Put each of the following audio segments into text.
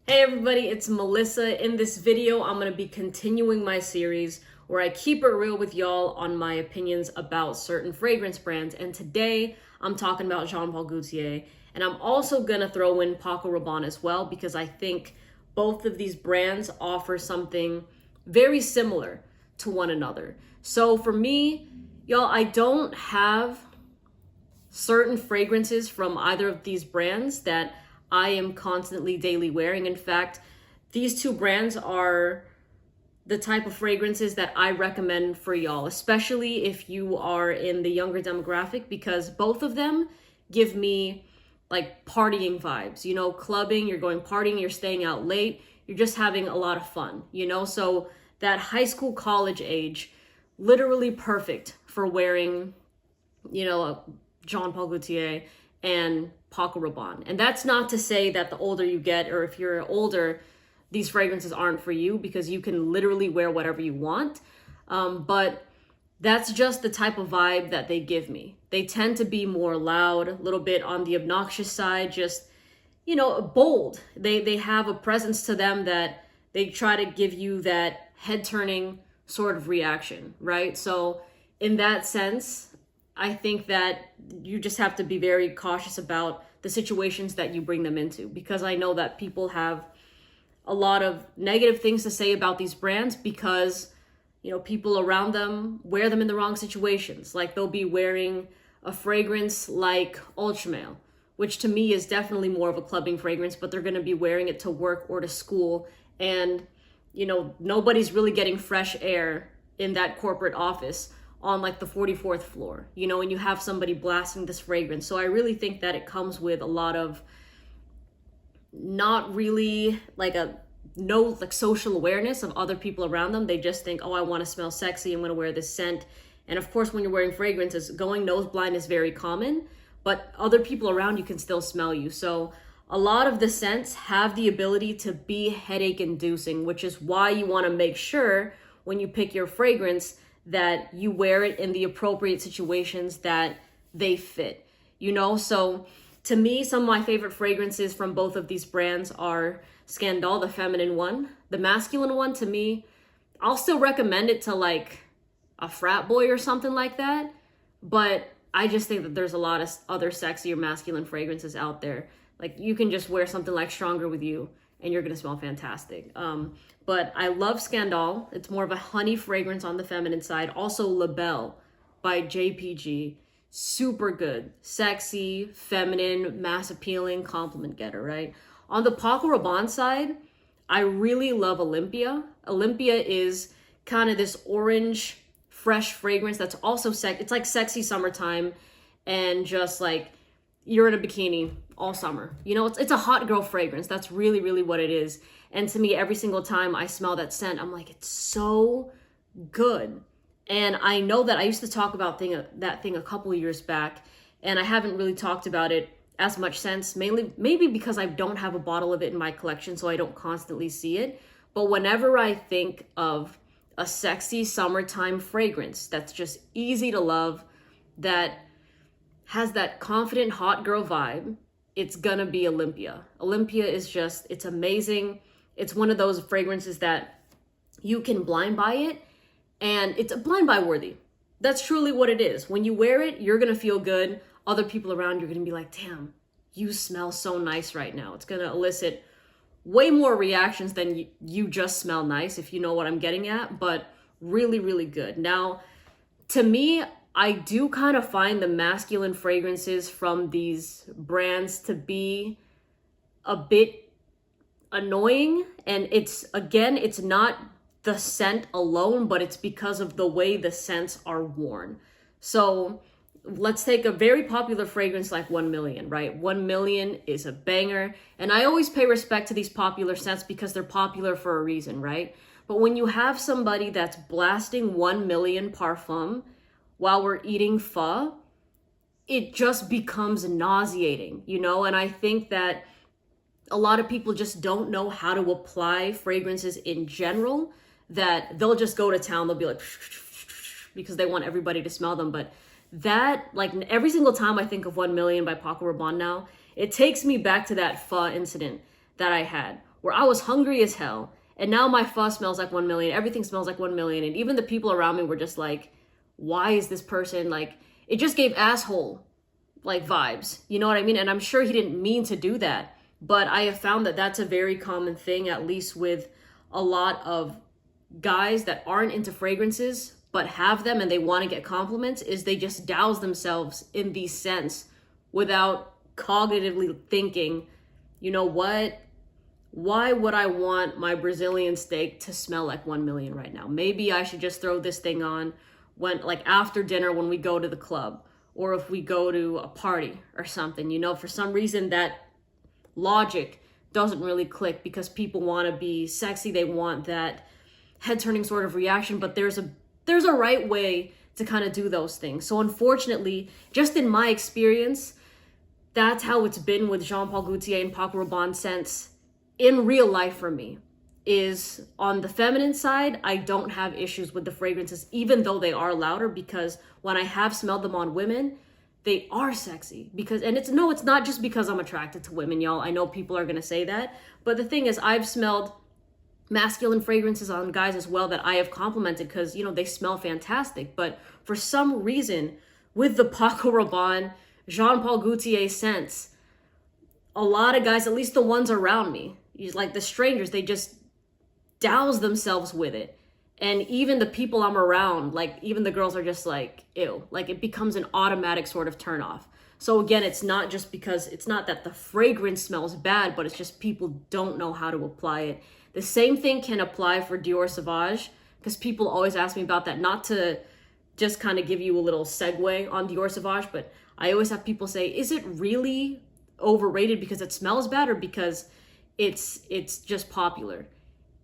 Hey everybody, it's Melissa. In this video, I'm going to be continuing my series where I keep it real with y'all on my opinions about certain fragrance brands. And today, I'm talking about Jean Paul Gaultier. And I'm also going to throw in Paco Rabanne as well because I think both of these brands offer something very similar to one another. So for me, y'all, I don't have certain fragrances from either of these brands that I am constantly daily wearing. In fact, these two brands are the type of fragrances that I recommend for y'all, especially if you are in the younger demographic, because both of them give me like partying vibes, clubbing, you're going partying, you're staying out late, you're just having a lot of fun, so that high school, college age, literally perfect for wearing, a Jean Paul Gaultier and Paco Rabanne. And that's not to say that the older you get, or if you're older, these fragrances aren't for you, because you can literally wear whatever you want. But that's just the type of vibe that they give me. They tend to be more loud, a little bit on the obnoxious side, just, bold. They have a presence to them that they try to give you that head-turning sort of reaction, right? So in that sense, I think that you just have to be very cautious about the situations that you bring them into, because I know that people have a lot of negative things to say about these brands because, people around them wear them in the wrong situations. Like they'll be wearing a fragrance like Ultramale, which to me is definitely more of a clubbing fragrance, but they're going to be wearing it to work or to school. And, nobody's really getting fresh air in that corporate office on like the 44th floor, and you have somebody blasting this fragrance. So I really think that it comes with a lot of not really no social awareness of other people around them. They just think, oh, I want to smell sexy, I'm going to wear this scent. And of course, when you're wearing fragrances, going nose blind is very common, but other people around you can still smell you. So a lot of the scents have the ability to be headache inducing, which is why you want to make sure when you pick your fragrance that you wear it in the appropriate situations that they fit, So to me, some of my favorite fragrances from both of these brands are Scandal, the feminine one. The masculine one, to me, I'll still recommend it to like a frat boy or something like that. But I just think that there's a lot of other sexier masculine fragrances out there. Like you can just wear something like Stronger With You and you're going to smell fantastic. But I love Scandal. It's more of a honey fragrance on the feminine side. Also La Belle by JPG. Super good. Sexy, feminine, mass appealing, compliment getter, right? On the Paco Rabanne side, I really love Olympia. Olympia is kind of this orange, fresh fragrance that's also it's like sexy summertime and just like you're in a bikini all summer. It's a hot girl fragrance. That's really, really what it is. And to me, every single time I smell that scent, I'm like, it's so good. And I know that I used to talk about that thing a couple of years back, and I haven't really talked about it as much since, maybe because I don't have a bottle of it in my collection, so I don't constantly see it. But whenever I think of a sexy summertime fragrance that's just easy to love, that has that confident hot girl vibe, it's gonna be Olympia. Olympia is just, it's amazing. It's one of those fragrances that you can blind buy it, and it's blind buy worthy. That's truly what it is. When you wear it, you're gonna feel good. Other people around you are gonna be like, damn, you smell so nice right now. It's gonna elicit way more reactions than you just smell nice, if you know what I'm getting at, but really, really good. Now, to me, I do kind of find the masculine fragrances from these brands to be a bit annoying. And it's not the scent alone, but it's because of the way the scents are worn. So let's take a very popular fragrance like 1 Million, right? 1 Million is a banger. And I always pay respect to these popular scents because they're popular for a reason, right? But when you have somebody that's blasting 1 Million parfum while we're eating pho, it just becomes nauseating, And I think that a lot of people just don't know how to apply fragrances in general, that they'll just go to town, they'll be like, because they want everybody to smell them. But that, like every single time I think of 1 Million by Paco Rabanne now, it takes me back to that pho incident that I had, where I was hungry as hell. And now my fuss smells like 1 million. Everything smells like 1 million. And even the people around me were just like, why is this person like, it just gave asshole like vibes. You know what I mean? And I'm sure he didn't mean to do that. But I have found that that's a very common thing, at least with a lot of guys that aren't into fragrances, but have them and they want to get compliments, is they just douse themselves in these scents without cognitively thinking, you know what? Why would I want my Brazilian steak to smell like 1 million right now? Maybe I should just throw this thing on when, like, after dinner when we go to the club, or if we go to a party or something. You know, for some reason that logic doesn't really click because people want to be sexy. They want that head turning sort of reaction, but there's a right way to kind of do those things. So unfortunately, just in my experience, that's how it's been with Jean Paul Gaultier and Paco Rabanne scents in real life for me. Is on the feminine side, I don't have issues with the fragrances, even though they are louder, because when I have smelled them on women, they are sexy. Because, and it's not just because I'm attracted to women, y'all. I know people are gonna say that, but the thing is, I've smelled masculine fragrances on guys as well that I have complimented because, you know, they smell fantastic. But for some reason, with the Paco Rabanne, Jean Paul Gaultier scents, a lot of guys, at least the ones around me, like the strangers, they just douse themselves with it. And even the people I'm around, like even the girls are just like, ew, like it becomes an automatic sort of turn off. So again, it's not just because, it's not that the fragrance smells bad, but it's just people don't know how to apply it. The same thing can apply for Dior Sauvage, because people always ask me about that. Not to just kind of give you a little segue on Dior Sauvage, but I always have people say, is it really overrated because it smells bad or because it's just popular?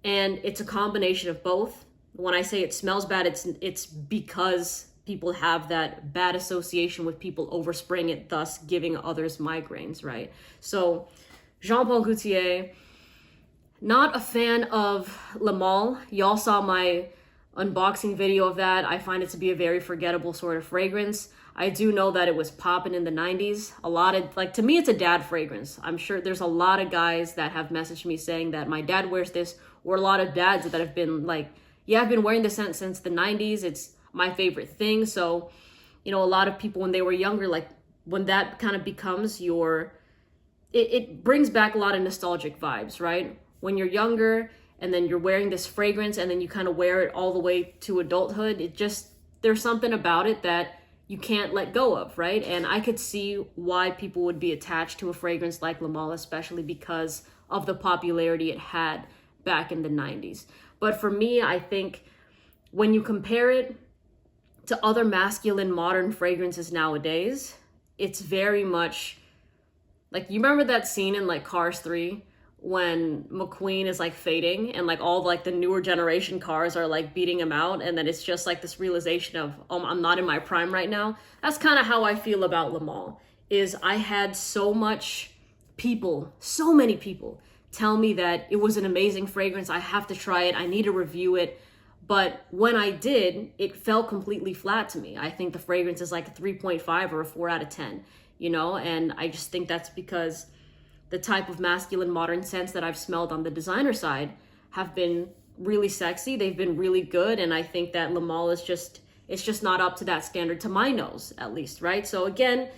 And it's a combination of both. When I say it smells bad, it's because people have that bad association with people overspraying it, thus giving others migraines, right? So Jean Paul Gaultier, not a fan of Le Male. Y'all saw my unboxing video of that. I find it to be a very forgettable sort of fragrance. I do know that it was popping in the 90s. A lot of, like, to me, it's a dad fragrance. I'm sure there's a lot of guys that have messaged me saying that my dad wears this, or a lot of dads that have been like, yeah, I've been wearing this scent since the 90s. It's my favorite thing. So, you know, a lot of people when they were younger, like when that kind of becomes it brings back a lot of nostalgic vibes, right? When you're younger and then you're wearing this fragrance and then you kind of wear it all the way to adulthood, there's something about it that you can't let go of, right? And I could see why people would be attached to a fragrance like Le Male, especially because of the popularity it had back in the 90s. But for me, I think when you compare it to other masculine modern fragrances nowadays, it's very much like, you remember that scene in like Cars 3 when McQueen is like fading and like all like the newer generation cars are like beating him out, and then it's just like this realization of, oh, I'm not in my prime right now. That's kind of how I feel about Le Male. Is I had so many people tell me that it was an amazing fragrance. I have to try it. I need to review it. But when I did, it fell completely flat to me. I think the fragrance is like a 3.5 or a 4 out of 10, you know? And I just think that's because the type of masculine modern scents that I've smelled on the designer side have been really sexy. They've been really good. And I think that Le Male is it's just not up to that standard, to my nose, at least, right? So again,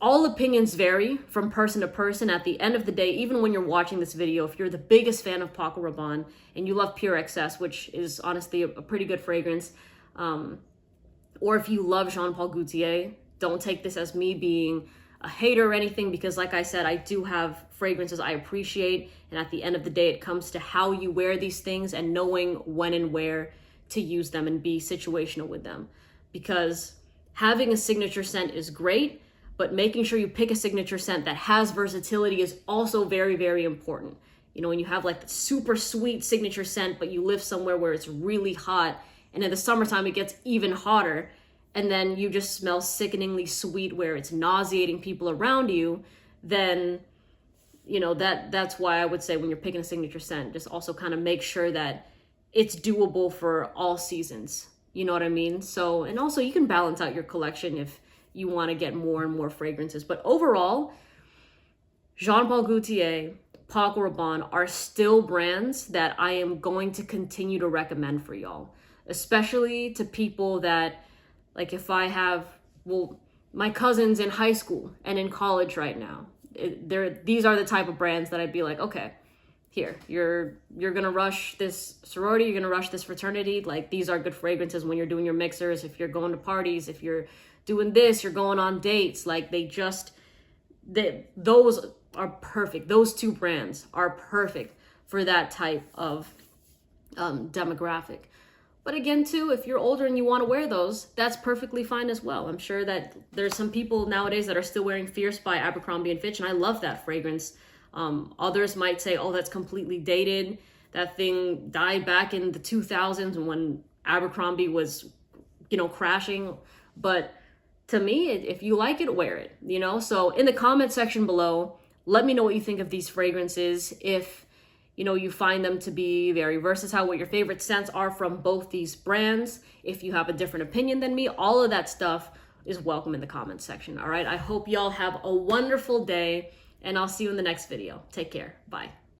all opinions vary from person to person. At the end of the day, even when you're watching this video, if you're the biggest fan of Paco Rabanne and you love Pure XS, which is honestly a pretty good fragrance, or if you love Jean Paul Gaultier, don't take this as me being a hater or anything, because like I said, I do have fragrances I appreciate. And at the end of the day, it comes to how you wear these things and knowing when and where to use them and be situational with them. Because having a signature scent is great, but making sure you pick a signature scent that has versatility is also very, very important. You know, when you have like the super sweet signature scent, but you live somewhere where it's really hot, and in the summertime it gets even hotter, and then you just smell sickeningly sweet where it's nauseating people around you, then, you know, that's why I would say when you're picking a signature scent, just also kind of make sure that it's doable for all seasons. You know what I mean? So, and also you can balance out your collection if you want to get more and more fragrances. But overall, Jean Paul Gaultier, Paco, Rabanne are still brands that I am going to continue to recommend for y'all, especially to people that, like, if I have, well, my cousins in high school and in college right now, these are the type of brands that I'd be like, okay, here, you're gonna rush this sorority, you're gonna rush this fraternity, like, these are good fragrances when you're doing your mixers, if you're going to parties, if you're doing this, you're going on dates, like, those are perfect. Those two brands are perfect for that type of demographic. But again, too, if you're older and you want to wear those, that's perfectly fine as well. I'm sure that there's some people nowadays that are still wearing Fierce by Abercrombie & Fitch, and I love that fragrance. Others might say, oh, that's completely dated. That thing died back in the 2000s when Abercrombie was, crashing. But to me, if you like it, wear it, So in the comment section below, let me know what you think of these fragrances. If you find them to be very versatile, what your favorite scents are from both these brands. If you have a different opinion than me, all of that stuff is welcome in the comments section. All right. I hope y'all have a wonderful day, and I'll see you in the next video. Take care. Bye.